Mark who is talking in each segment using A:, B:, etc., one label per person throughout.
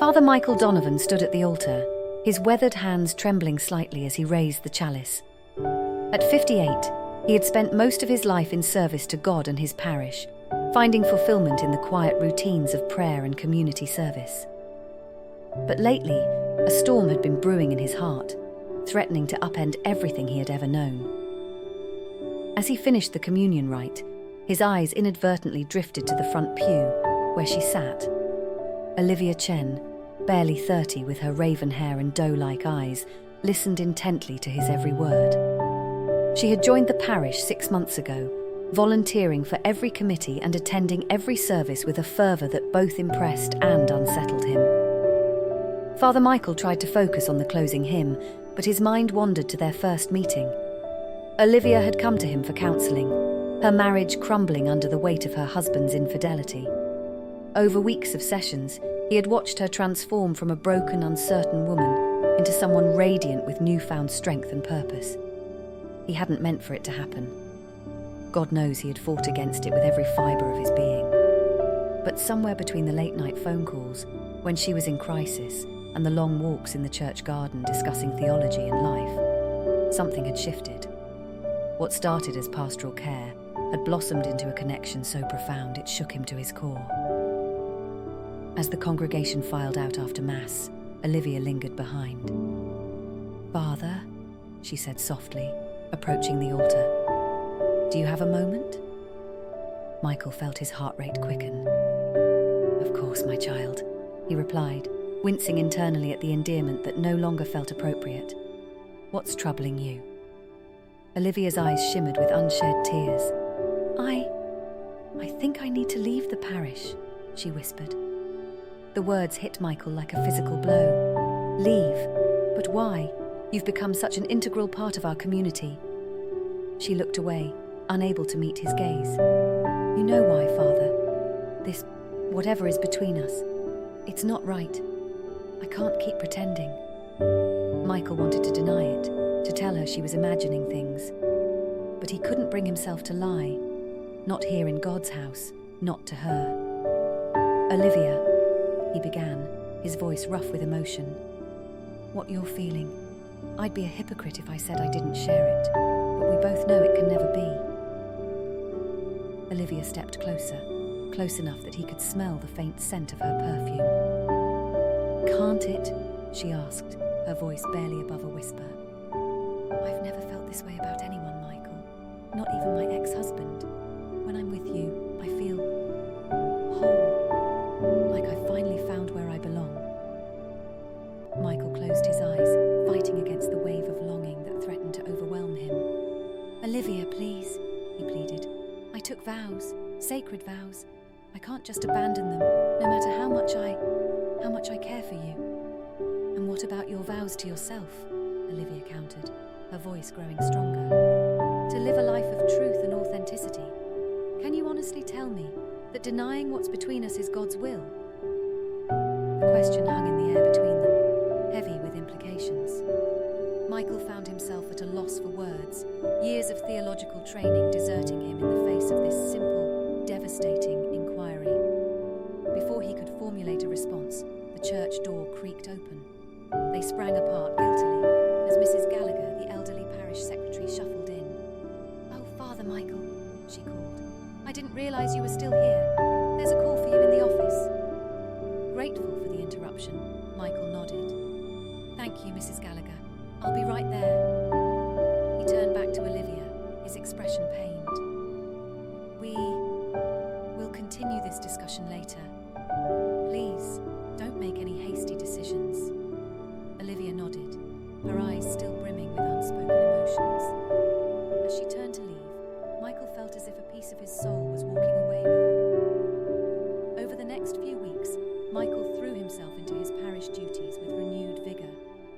A: Father Michael Donovan stood at the altar, his weathered hands trembling slightly as he raised the chalice. At 58, he had spent most of his life in service to God and his parish, finding fulfillment in the quiet routines of prayer and community service. But lately, a storm had been brewing in his heart, threatening to upend everything he had ever known. As he finished the communion rite, his eyes inadvertently drifted to the front pew, where she sat. Olivia Chen, barely 30 with her raven hair and doe-like eyes, listened intently to his every word. She had joined the parish 6 months ago, volunteering for every committee and attending every service with a fervour that both impressed and unsettled him. Father Michael tried to focus on the closing hymn, but his mind wandered to their first meeting. Olivia had come to him for counselling, her marriage crumbling under the weight of her husband's infidelity. Over weeks of sessions, he had watched her transform from a broken, uncertain woman into someone radiant with newfound strength and purpose. He hadn't meant for it to happen. God knows he had fought against it with every fibre of his being. But somewhere between the late-night phone calls, when she was in crisis, and the long walks in the church garden discussing theology and life, something had shifted. What started as pastoral care had blossomed into a connection so profound it shook him to his core. As the congregation filed out after Mass, Olivia lingered behind. "Father," she said softly, approaching the altar. "Do you have a moment?" Michael felt his heart rate quicken. "Of course, my child," he replied, wincing internally at the endearment that no longer felt appropriate. "What's troubling you?" Olivia's eyes shimmered with unshed tears. I think I need to leave the parish," she whispered. The words hit Michael like a physical blow. "Leave? But why? You've become such an integral part of our community." She looked away, unable to meet his gaze. "You know why, Father. This, whatever is between us, it's not right. I can't keep pretending." Michael wanted to deny it, to tell her she was imagining things. But he couldn't bring himself to lie. Not here in God's house, not to her. "Olivia," he began, his voice rough with emotion. "What you're feeling, I'd be a hypocrite if I said I didn't share it, but we both know it can never be." Olivia stepped closer, close enough that he could smell the faint scent of her perfume. "Can't it?" she asked, her voice barely above a whisper. "I've never felt this way about anyone, Michael, not even my ex-husband. When I'm with you, I feel whole, like I've finally found where I belong." Michael closed his eyes, fighting against the wave of longing that threatened to overwhelm him. "Olivia, please," he pleaded. "I took vows, sacred vows. I can't just abandon them, no matter how much I care for you." "And what about your vows to yourself?" Olivia countered, her voice growing stronger. "To live a life of truth and authenticity. Can you honestly tell me that denying what's between us is God's will?" The question hung in the air between them, heavy with implications. Michael found himself at a loss for words, years of theological training deserting him in the face of this simple, devastating inquiry. Before he could formulate a response, the church door creaked open. They sprang apart guiltily as Mrs. Gallagher, the elderly parish secretary, shuffled in. "Oh, Father Michael," she called. "I didn't realise you were still here. There's a call for you in the office." Grateful for the interruption, Michael nodded. "Thank you, Mrs. Gallagher. I'll be right there." He turned back to Olivia, his expression pained. "We'll continue this discussion later. Please, don't make any hasty decisions." Olivia nodded, her eyes still brimming with unspoken emotions. As she turned to leave, Michael felt as if a piece of his soul was walking away with her. Over the next few weeks, Michael threw himself into his parish duties with renewed vigour,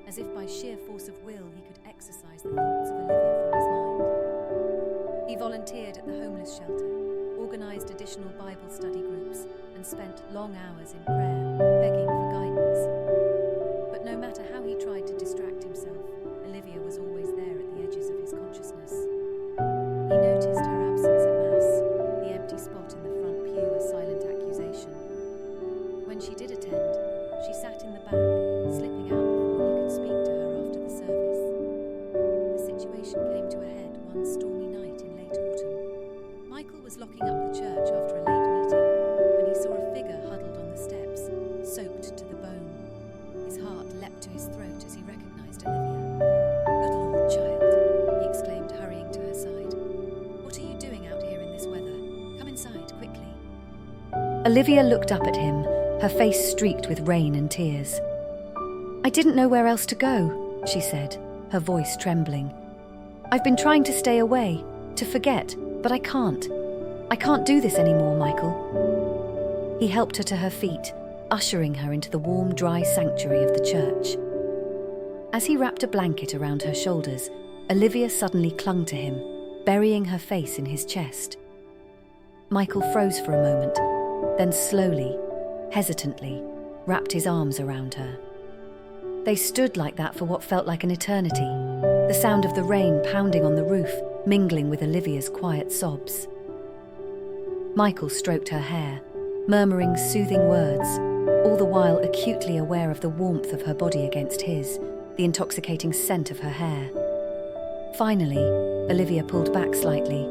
A: as if by sheer force of will he could exorcise the thoughts of Olivia from his mind. He volunteered at the homeless shelter, organised additional Bible study groups, and spent long hours in prayer, begging for guidance. But no matter how he tried to distract himself, Olivia was always there at the edges of his consciousness. He noticed her absence at Mass, the empty spot in the front pew a silent accusation. When she did attend, she sat sat in the back, slipping out before he could speak to her after the service. The situation came to a head one stormy night in late autumn. Michael was locking up the church after a late meeting when he saw a figure huddled on the steps, soaked to the bone. His heart leapt to his throat as he recognised Olivia. "Good Lord, child," he exclaimed, hurrying to her side. "What are you doing out here in this weather? Come inside, quickly." Olivia looked up at him, her face streaked with rain and tears. "I didn't know where else to go," she said, her voice trembling. "I've been trying to stay away, to forget, but I can't. I can't do this anymore, Michael." He helped her to her feet, ushering her into the warm, dry sanctuary of the church. As he wrapped a blanket around her shoulders, Olivia suddenly clung to him, burying her face in his chest. Michael froze for a moment, then slowly, hesitantly, wrapped his arms around her. They stood like that for what felt like an eternity, the sound of the rain pounding on the roof, mingling with Olivia's quiet sobs. Michael stroked her hair, murmuring soothing words, all the while acutely aware of the warmth of her body against his, the intoxicating scent of her hair. Finally, Olivia pulled back slightly,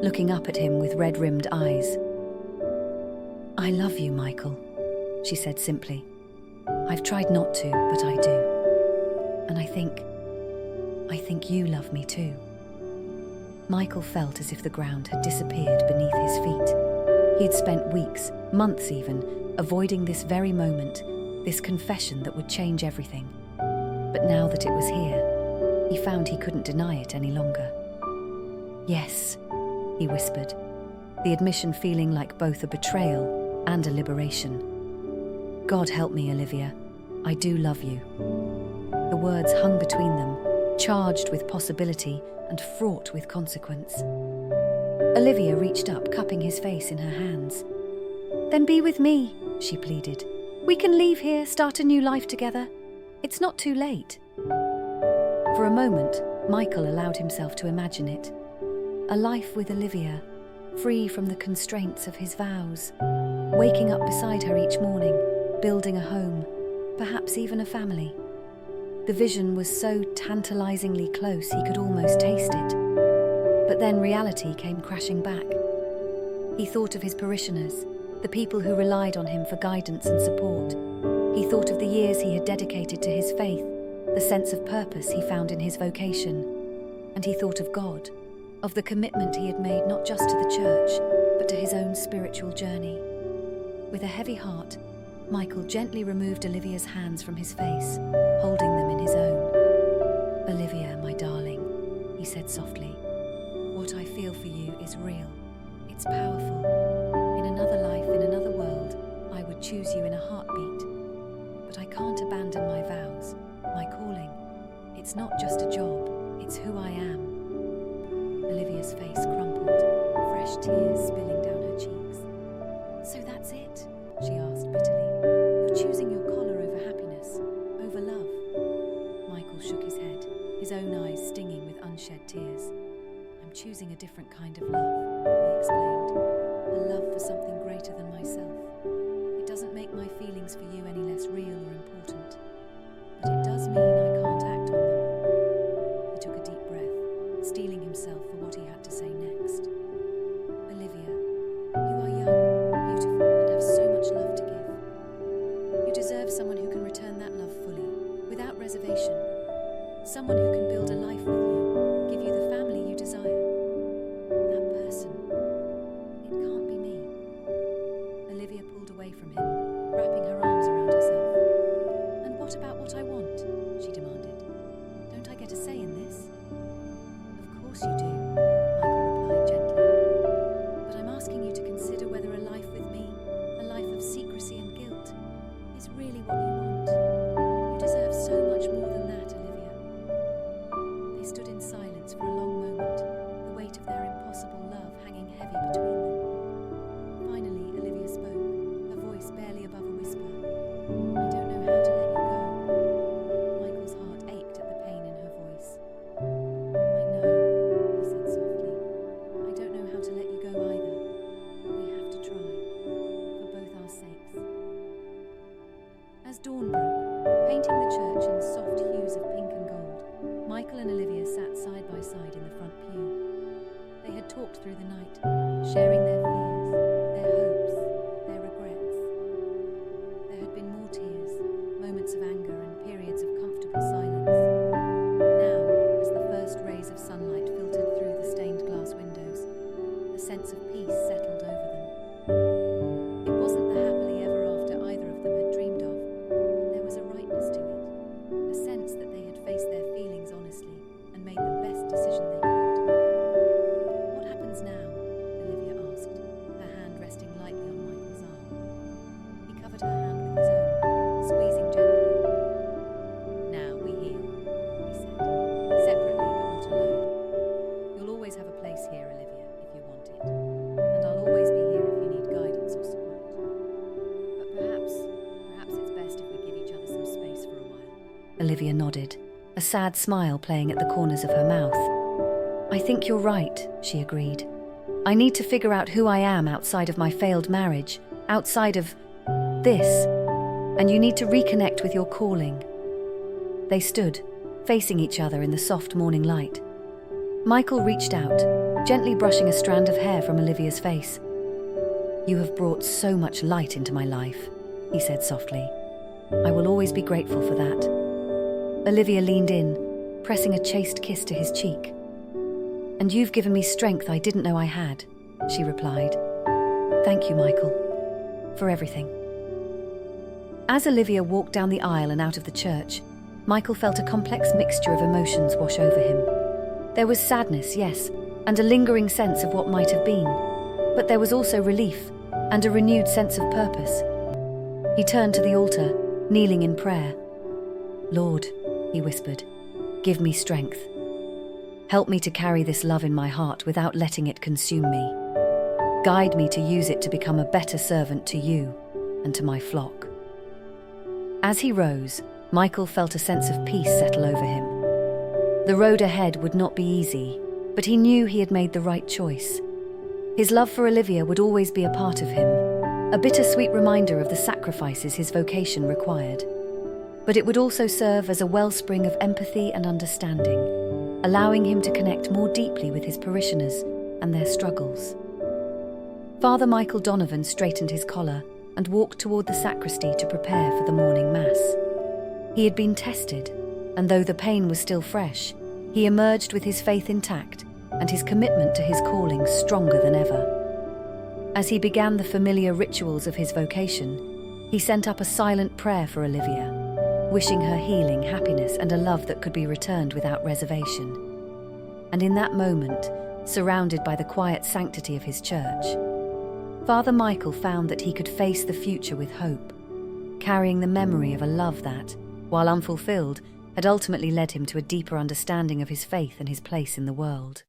A: looking up at him with red-rimmed eyes. "I love you, Michael," she said simply. "I've tried not to, but I do. And I think you love me too." Michael felt as if the ground had disappeared beneath his feet. He'd spent weeks, months even, avoiding this very moment, this confession that would change everything. But now that it was here, he found he couldn't deny it any longer. "Yes," he whispered, the admission feeling like both a betrayal and a liberation. "God help me, Olivia. I do love you." The words hung between them, charged with possibility and fraught with consequence. Olivia reached up, cupping his face in her hands. "Then be with me," she pleaded. "We can leave here, start a new life together. It's not too late." For a moment, Michael allowed himself to imagine it. A life with Olivia, free from the constraints of his vows, waking up beside her each morning, building a home, perhaps even a family. The vision was so tantalizingly close he could almost taste it. But then reality came crashing back. He thought of his parishioners, the people who relied on him for guidance and support. He thought of the years he had dedicated to his faith, the sense of purpose he found in his vocation. And he thought of God, of the commitment he had made not just to the church, but to his own spiritual journey. With a heavy heart, Michael gently removed Olivia's hands from his face, holding them in his own. "Olivia, my darling," he said softly, "what I feel for you is real. It's powerful. In another life, in another world, I would choose you in a heartbeat. But I can't abandon my vows, my calling. It's not just a job, it's who I am." Olivia's face crumpled, fresh tears spilling down her cheeks. "So that's it?" she asked bitterly. "You're choosing your collar over happiness, over love?" Michael shook his head, his own eyes stinging with unshed tears. "I'm choosing a different kind of love," he explained. "A love for something greater than myself. It doesn't make my feelings for you any less real or important, but it does mean I can't act on them." He took a deep breath, steeling himself for what he had to say next. "Olivia, you are young, beautiful, and have so much love to give. You deserve someone who can return that love fully, without reservation. Someone who can build a life with you, give you the family you desire. That person, it can't be me." Olivia pulled away from him, wrapping her arms around herself. "And what about what I want?" she demanded. "Don't I get a say in this?" "Of course you do," Michael replied gently. "But I'm asking you to consider whether a life with me, a life of secrecy and guilt, is really what you want. You deserve so much more than that, Olivia." Painting the church in soft hues of pink and gold, Michael and Olivia sat side by side in the front pew. They had talked through the night, sharing their fears, their hopes, their regrets. There had been more tears, moments of anger and periods of comfortable silence. Now, as the first rays of sunlight filtered through the stained glass windows, a sense of peace settled over them. It wasn't the happily ever after either of them had dreamed of, but there was a rightness to it, a sense that they had faced their feelings honestly and made the best decision they could. What happens now? Olivia asked, her hand resting lightly on Michael's arm. He covered her hand with his own, squeezing gently. Now we heal, he said, separately but not alone. You'll always have a place here, Olivia, if you want it, and I'll always be here if you need guidance or support. But perhaps it's best if we give each other some space for a while. Olivia nodded, a sad smile playing at the corners of her mouth. I think you're right, she agreed. I need to figure out who I am outside of my failed marriage, outside of this, and you need to reconnect with your calling. They stood, facing each other in the soft morning light. Michael reached out, gently brushing a strand of hair from Olivia's face. You have brought so much light into my life, he said softly. I will always be grateful for that. Olivia leaned in, pressing a chaste kiss to his cheek. And you've given me strength I didn't know I had, she replied. Thank you, Michael, for everything. As Olivia walked down the aisle and out of the church, Michael felt a complex mixture of emotions wash over him. There was sadness, yes, and a lingering sense of what might have been, but there was also relief and a renewed sense of purpose. He turned to the altar, kneeling in prayer. Lord, he whispered, give me strength. Help me to carry this love in my heart without letting it consume me. Guide me to use it to become a better servant to you and to my flock. As he rose, Michael felt a sense of peace settle over him. The road ahead would not be easy, but he knew he had made the right choice. His love for Olivia would always be a part of him, a bittersweet reminder of the sacrifices his vocation required. But it would also serve as a wellspring of empathy and understanding, allowing him to connect more deeply with his parishioners and their struggles. Father Michael Donovan straightened his collar and walked toward the sacristy to prepare for the morning mass. He had been tested, and though the pain was still fresh, he emerged with his faith intact and his commitment to his calling stronger than ever. As he began the familiar rituals of his vocation, he sent up a silent prayer for Olivia, wishing her healing, happiness, and a love that could be returned without reservation. And in that moment, surrounded by the quiet sanctity of his church, Father Michael found that he could face the future with hope, carrying the memory of a love that, while unfulfilled, had ultimately led him to a deeper understanding of his faith and his place in the world.